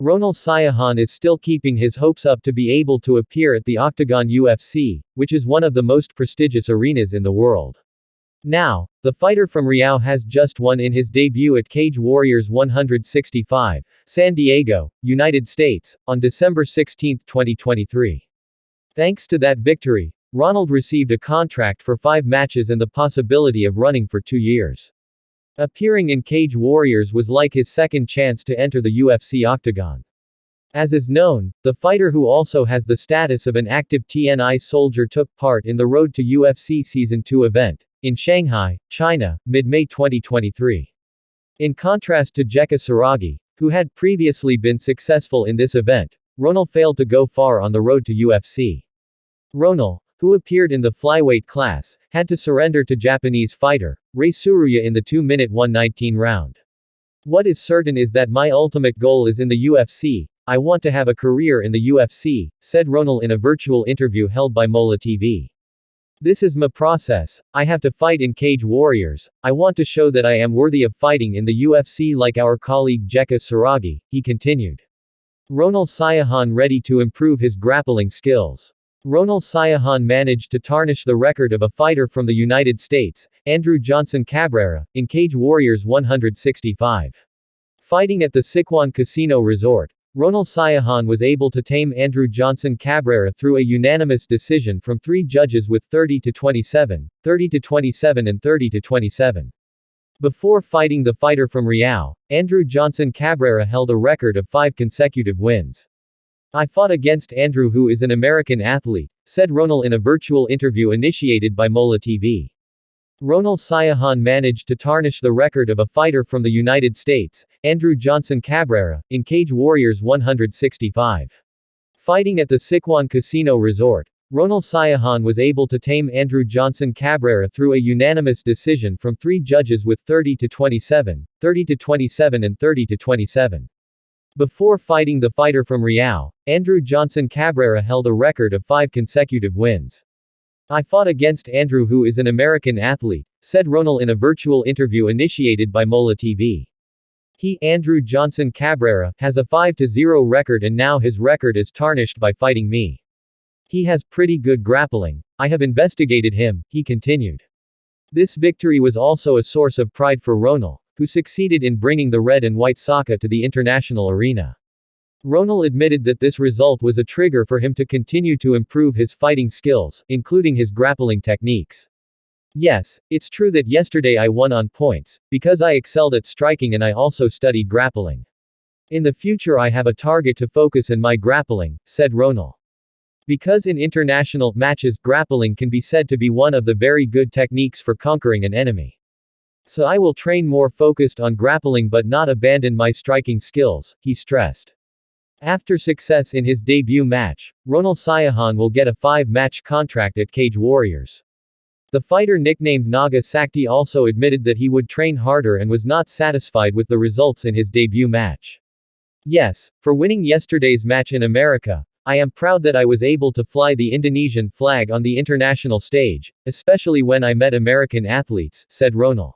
Ronal Siahaan is still keeping his hopes up to be able to appear at the Octagon UFC, which is one of the most prestigious arenas in the world. Now, the fighter from Riau has just won in his debut at Cage Warriors 165, San Diego, United States, on December 16, 2023. Thanks to that victory, Ronald received a contract for 5 matches and the possibility of running for 2 years. Appearing in Cage Warriors was like his second chance to enter the UFC Octagon. As is known, the fighter who also has the status of an active TNI soldier took part in the Road to UFC Season 2 event, in Shanghai, China, mid-May 2023. In contrast to Jeka Saragih, who had previously been successful in this event, Ronal failed to go far on the road to UFC. Ronal, who appeared in the flyweight class, had to surrender to Japanese fighter, Rei Tsuruya in the 2-minute 119 round. What is certain is that my ultimate goal is in the UFC, I want to have a career in the UFC, said Ronald in a virtual interview held by Mola TV. This is my process, I have to fight in Cage Warriors, I want to show that I am worthy of fighting in the UFC like our colleague Jeka Saragih, he continued. Ronal Siahaan ready to improve his grappling skills. Ronal Siahaan managed to tarnish the record of a fighter from the United States, Andrew Johnson Cabrera, in Cage Warriors 165. Fighting at the Siquan Casino Resort, Ronal Siahaan was able to tame Andrew Johnson Cabrera through a unanimous decision from 3 judges with 30-27, 30-27 and 30-27. Before fighting the fighter from Riau, Andrew Johnson Cabrera held a record of 5 consecutive wins. I fought against Andrew, who is an American athlete, said Ronal in a virtual interview initiated by Mola TV. Ronal Siahaan managed to tarnish the record of a fighter from the United States, Andrew Johnson Cabrera, in Cage Warriors 165. Fighting at the Siquan Casino Resort, Ronal Siahaan was able to tame Andrew Johnson Cabrera through a unanimous decision from 3 judges with 30-27, 30-27 and 30-27. Before fighting the fighter from Riau, Andrew Johnson Cabrera held a record of 5 consecutive wins. I fought against Andrew, who is an American athlete, said Ronald in a virtual interview initiated by Mola TV. Andrew Johnson Cabrera, has a 5-0 record and now his record is tarnished by fighting me. He has pretty good grappling. I have investigated him, he continued. This victory was also a source of pride for Ronald, who succeeded in bringing the red and white soccer to the international arena. Ronald admitted that this result was a trigger for him to continue to improve his fighting skills, including his grappling techniques. Yes, it's true that yesterday I won on points, because I excelled at striking and I also studied grappling. In the future I have a target to focus in my grappling, said Ronald. Because in international matches grappling can be said to be one of the very good techniques for conquering an enemy. So I will train more focused on grappling but not abandon my striking skills, he stressed. After success in his debut match, Ronal Siahaan will get a 5-match contract at Cage Warriors. The fighter nicknamed Naga Sakti also admitted that he would train harder and was not satisfied with the results in his debut match. Yes, for winning yesterday's match in America, I am proud that I was able to fly the Indonesian flag on the international stage, especially when I met American athletes, said Ronald.